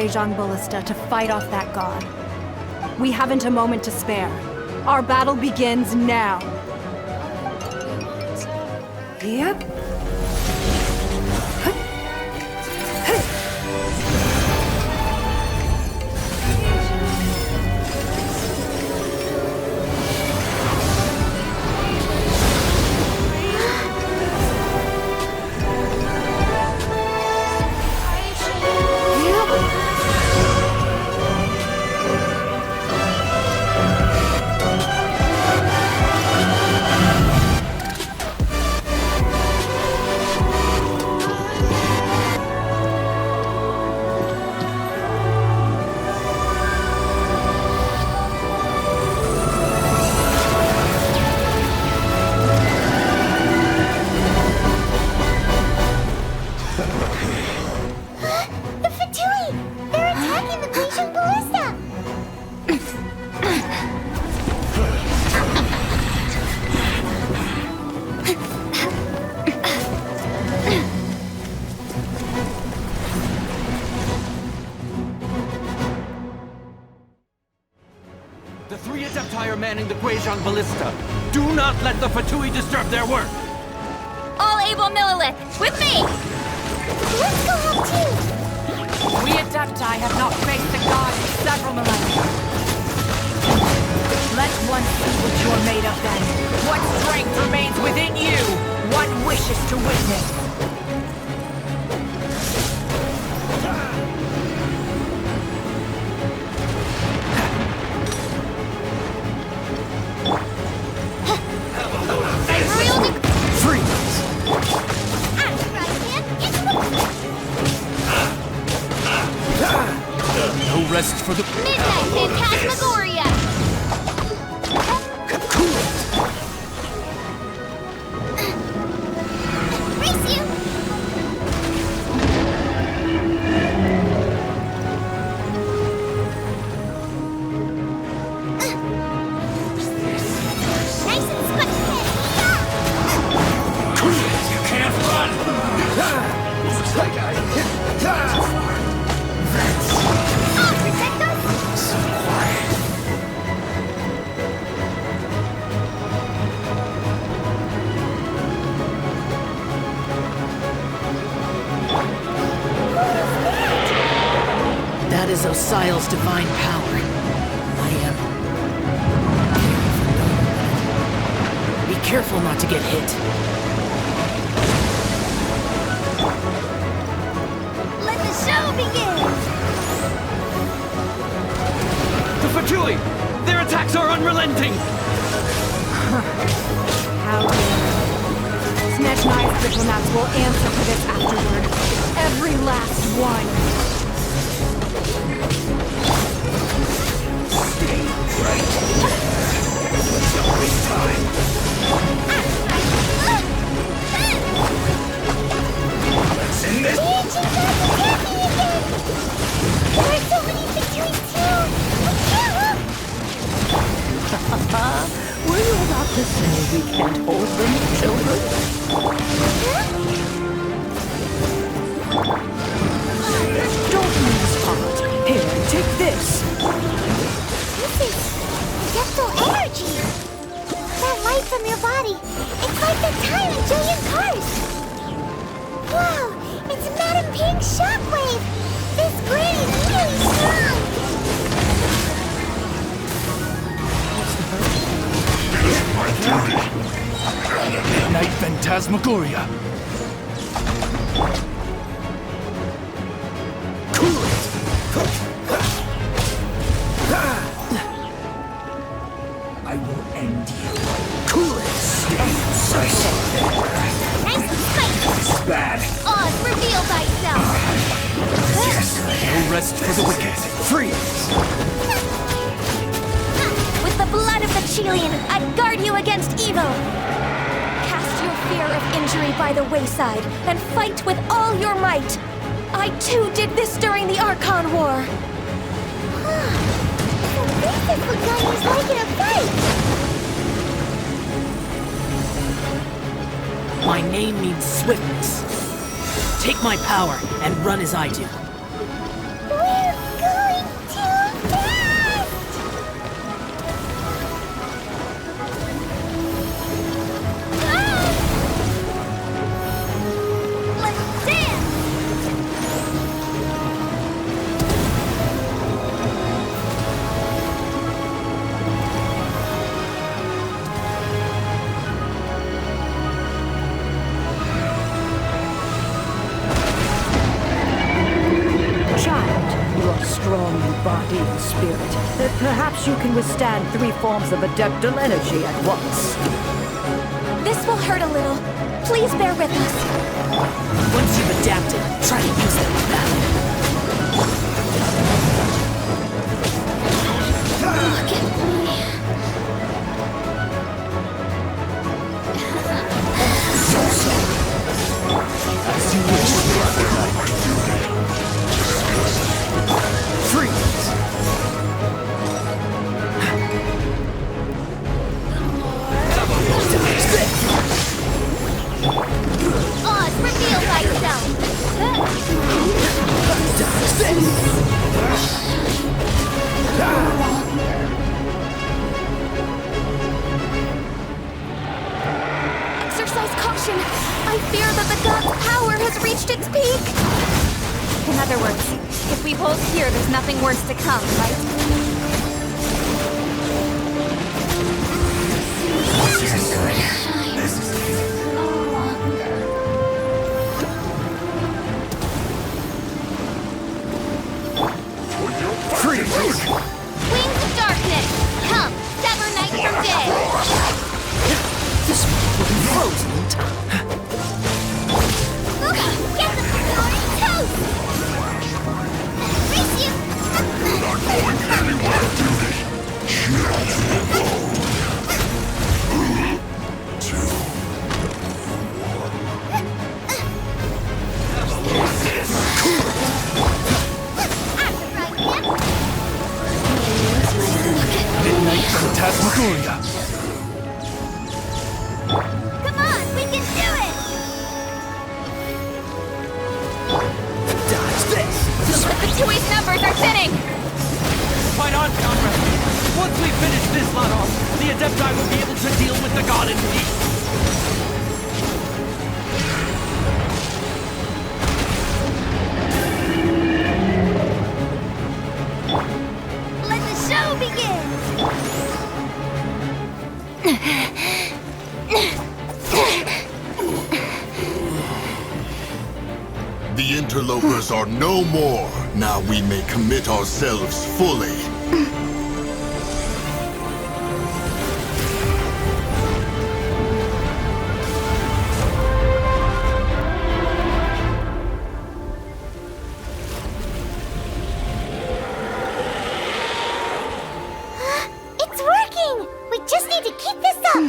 Guizhong Ballista to fight off that god. We haven't a moment to spare. Our battle begins now. Yep. The three Adepti are manning the Guizhong Ballista. Do not let the Fatui disturb their work! All able Millilith, with me! Let's go help too! We Adepti have not faced the god in several millennia. Let one see what you're made of then. What strength remains within you? One wishes to witness. No rest for the... Midnight Phantasmagoria! Race you! Nice and squishy! You can't run! Looks like I hit too far. Oh, protect us! So quiet. That is Osial's divine power. I am... Be careful not to get hit. Let the show begin! The Fatui! Their attacks are unrelenting! How dare. Snetchnai's diplomats will answer for this afterward. Every last one. Stay right there. Don't waste time. Let's end this. Bitch, you guys attack me again! There are so many victories too! I can't look! Were you about to say we can't hold them, children? Don't lose heart. Here, take this. This is Adeptal energy! That light from your body, it's like the time in Julian Cars! Wow, it's Madame Pink's shockwave! This brain is really strong! Night Phantasmagoria. Cool it! I will end you. Cool it! Stay right. Nice and spicy! It's bad. Oz, reveal thyself! Yes. No rest for the wicked. Freeze! With the blood of the Chilean, I guard you against evil! Cast your fear of injury by the wayside, and fight with all your might! I too did this during the Archon War! So this is what Gunner's like in a fight! My name means swiftness. Take my power and run as I do. We're body and spirit, that perhaps you can withstand 3 forms of adeptal energy at once. This will hurt a little. Please bear with us. Once you've adapted, try to use them in battle. Look at me. Freeze! Oz, reveal thyself. Exercise caution. I fear that the god's power has reached its peak. In other words, if we hold here, there's nothing worse to come, right? Wings of darkness, come, sever night from day. This one will be frozen in time. Get the glory toast! Race you! Not going anywhere, duty. Chill to the bone. 2, 1. Midnight Phantasmagoria. Come on, we can do it! Dodge this! The Fatui's numbers are thinning! Fight on, comrade! Once we finish this lot off, the Adepti will be able to deal with the god in peace! Let the show begin! The interlopers are no more. Now we may commit ourselves fully. It's working! We just need to keep this up!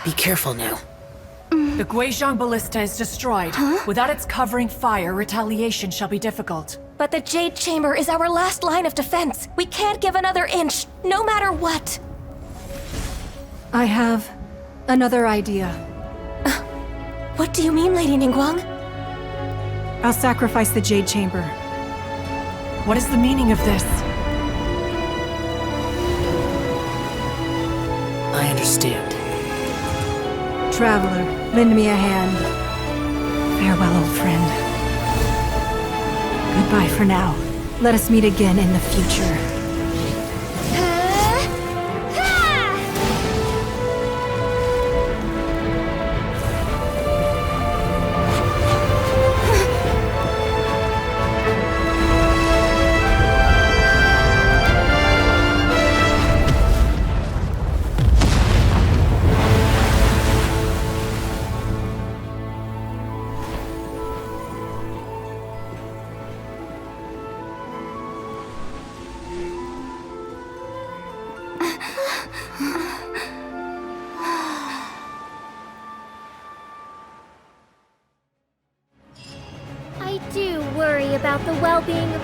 Be careful now. The Guizhong Ballista is destroyed. Without its covering fire, retaliation shall be difficult. But the Jade Chamber is our last line of defense. We can't give another inch, no matter what. I have another idea. What do you mean, Lady Ningguang? I'll sacrifice the Jade Chamber. What is the meaning of this? I understand. Traveler, lend me a hand. Farewell, old friend. Goodbye for now. Let us meet again in the future. I do worry about the well-being of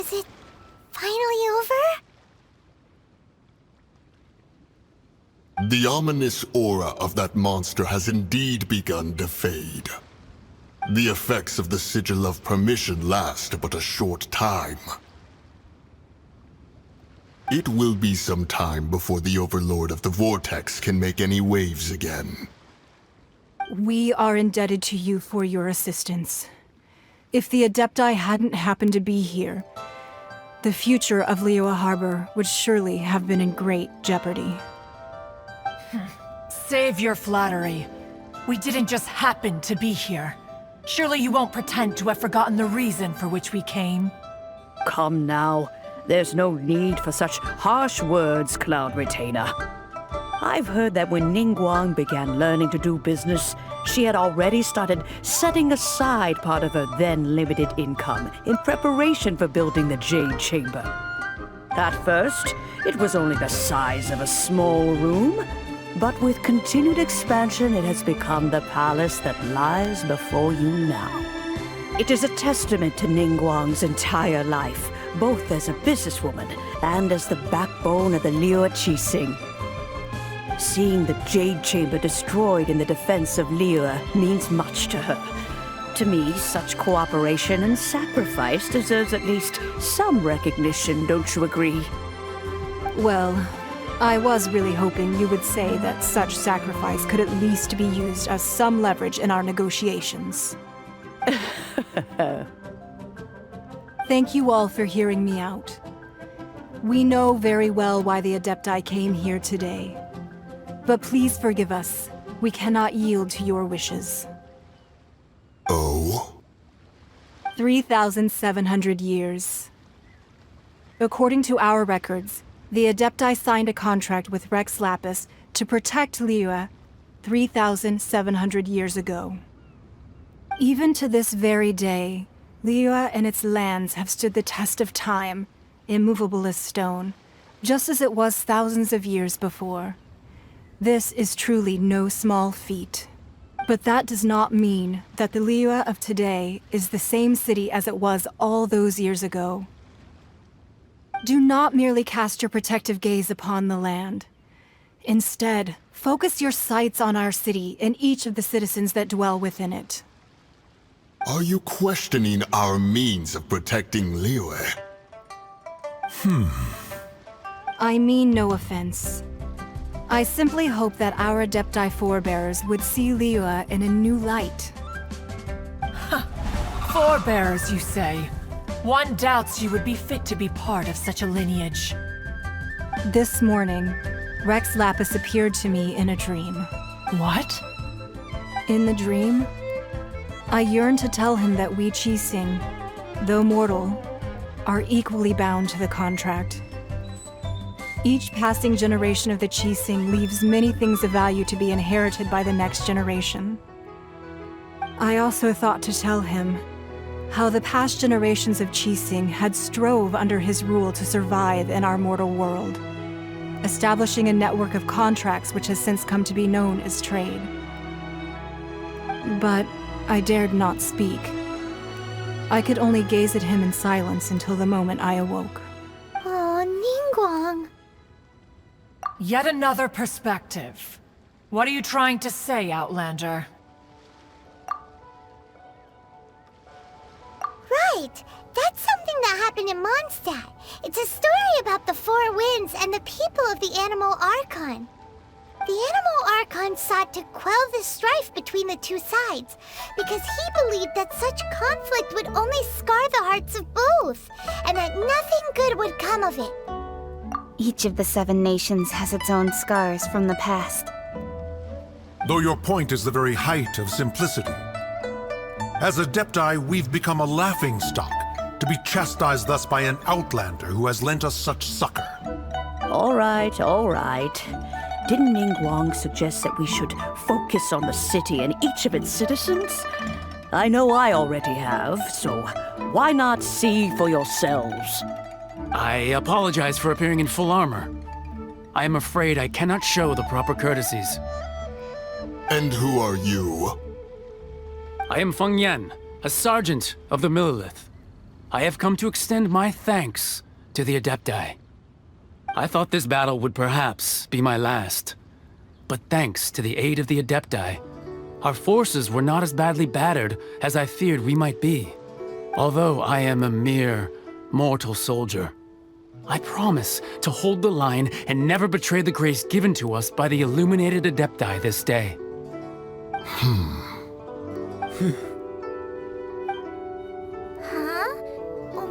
Is it finally over? The ominous aura of that monster has indeed begun to fade. The effects of the Sigil of Permission last but a short time. It will be some time before the Overlord of the Vortex can make any waves again. We are indebted to you for your assistance. If the Adepti hadn't happened to be here, the future of Liyue Harbor would surely have been in great jeopardy. Save your flattery. We didn't just happen to be here. Surely you won't pretend to have forgotten the reason for which we came. Come now. There's no need for such harsh words, Cloud Retainer. I've heard that when Ningguang began learning to do business, she had already started setting aside part of her then limited income in preparation for building the Jade Chamber. At first, it was only the size of a small room, but with continued expansion, it has become the palace that lies before you now. It is a testament to Ningguang's entire life, both as a businesswoman and as the backbone of the Liyue Qixing. Seeing the Jade Chamber destroyed in the defense of Liyue means much to her. To me, such cooperation and sacrifice deserves at least some recognition, don't you agree? Well, I was really hoping you would say that such sacrifice could at least be used as some leverage in our negotiations. Thank you all for hearing me out. We know very well why the Adepti came here today. But please forgive us. We cannot yield to your wishes. Oh? 3,700 years. According to our records, the Adepti signed a contract with Rex Lapis to protect Liyue 3,700 years ago. Even to this very day, Liyue and its lands have stood the test of time, immovable as stone, just as it was thousands of years before. This is truly no small feat. But that does not mean that the Liyue of today is the same city as it was all those years ago. Do not merely cast your protective gaze upon the land. Instead, focus your sights on our city and each of the citizens that dwell within it. Are you questioning our means of protecting Liyue? I mean no offense. I simply hope that our Adepti forebears would see Liyue in a new light. Forebears, you say? One doubts you would be fit to be part of such a lineage. This morning, Rex Lapis appeared to me in a dream. What? In the dream, I yearned to tell him that we Qixing, though mortal, are equally bound to the contract. Each passing generation of the Qixing leaves many things of value to be inherited by the next generation. I also thought to tell him how the past generations of Qixing had strove under his rule to survive in our mortal world, establishing a network of contracts which has since come to be known as trade. But I dared not speak. I could only gaze at him in silence until the moment I awoke. Oh, Ningguang. Yet another perspective. What are you trying to say, Outlander? Right! That's something that happened in Mondstadt. It's a story about the Four Winds and the people of the Animal Archon. The Animal Archon sought to quell the strife between the two sides, because he believed that such conflict would only scar the hearts of both, and that nothing good would come of it. Each of the 7 nations has its own scars from the past. Though your point is the very height of simplicity. As Adepti, we've become a laughingstock, to be chastised thus by an outlander who has lent us such succor. All right. Didn't Ningguang suggest that we should focus on the city and each of its citizens? I know I already have, so why not see for yourselves? I apologize for appearing in full armor. I am afraid I cannot show the proper courtesies. And who are you? I am Feng Yan, a sergeant of the Millilith. I have come to extend my thanks to the Adepti. I thought this battle would perhaps be my last. But thanks to the aid of the Adepti, our forces were not as badly battered as I feared we might be. Although I am a mere mortal soldier, I promise to hold the line and never betray the grace given to us by the illuminated Adepti this day. Huh?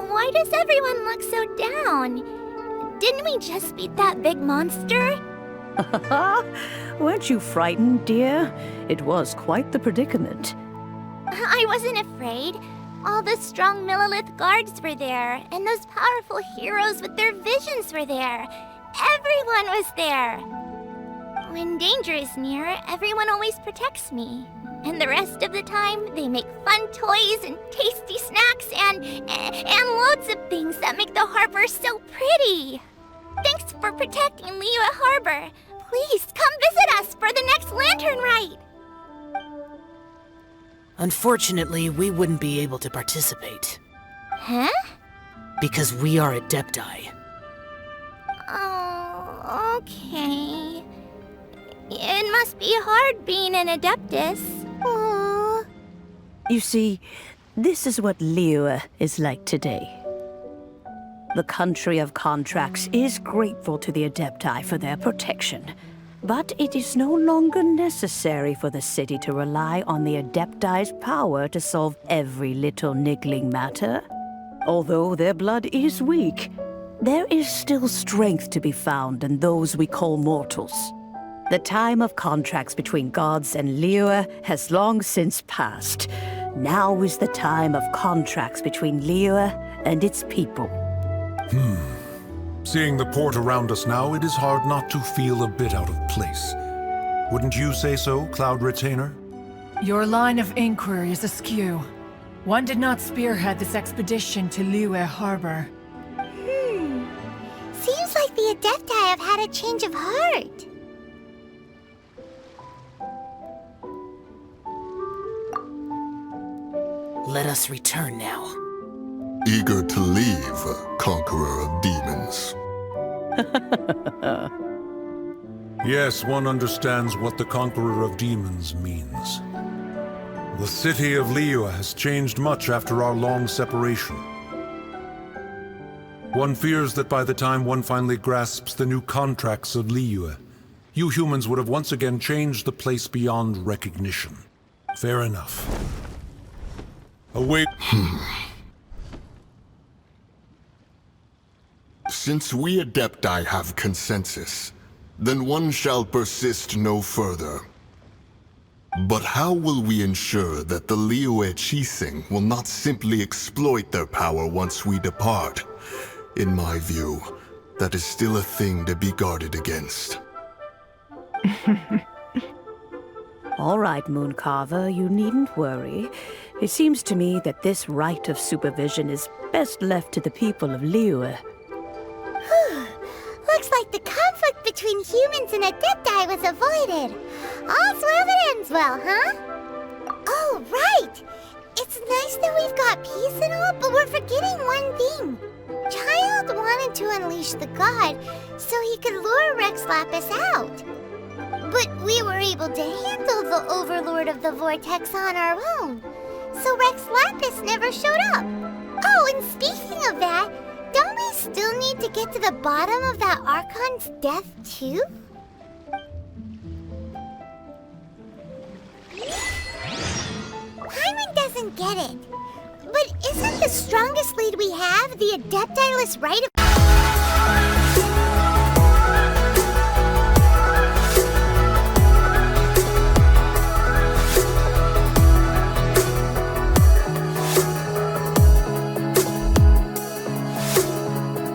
Why does everyone look so down? Didn't we just beat that big monster? Weren't you frightened, dear? It was quite the predicament. I wasn't afraid. All the strong Millilith guards were there, and those powerful heroes with their visions were there. Everyone was there. When danger is near, everyone always protects me. And the rest of the time, they make fun toys and tasty snacks and loads of things that make the harbor so pretty. Thanks for protecting Liyue Harbor. Please come visit us for the next lantern rite. Unfortunately, we wouldn't be able to participate. Huh? Because we are Adepti. Oh, okay. It must be hard being an Adeptus. Aww. You see, this is what Liyue is like today. The country of contracts is grateful to the Adepti for their protection. But it is no longer necessary for the city to rely on the Adepti's power to solve every little niggling matter. Although their blood is weak, there is still strength to be found in those we call mortals. The time of contracts between gods and Liyue has long since passed. Now is the time of contracts between Liyue and its people. Seeing the port around us now, it is hard not to feel a bit out of place. Wouldn't you say so, Cloud Retainer? Your line of inquiry is askew. One did not spearhead this expedition to Liyue Harbor. Seems like the Adepti have had a change of heart. Let us return now. Eager to leave, Conqueror of Demons. Yes, one understands what the Conqueror of Demons means. The city of Liyue has changed much after our long separation. One fears that by the time one finally grasps the new contracts of Liyue, you humans would have once again changed the place beyond recognition. Fair enough. Await. Since we Adepti have consensus, then one shall persist no further. But how will we ensure that the Liyue Chising will not simply exploit their power once we depart? In my view, that is still a thing to be guarded against. All right, Mooncarver, you needn't worry. It seems to me that this right of supervision is best left to the people of Liyue. Looks like the conflict between humans and Adepti was avoided. All's well that ends well, huh? Oh, right! It's nice that we've got peace and all, but we're forgetting one thing. Child wanted to unleash the god so he could lure Rex Lapis out. But we were able to handle the Overlord of the Vortex on our own, so Rex Lapis never showed up. Oh, and speaking of that, don't we still need to get to the bottom of that Archon's death, too? Hyman doesn't get it. But isn't the strongest lead we have the Adeptiless right of...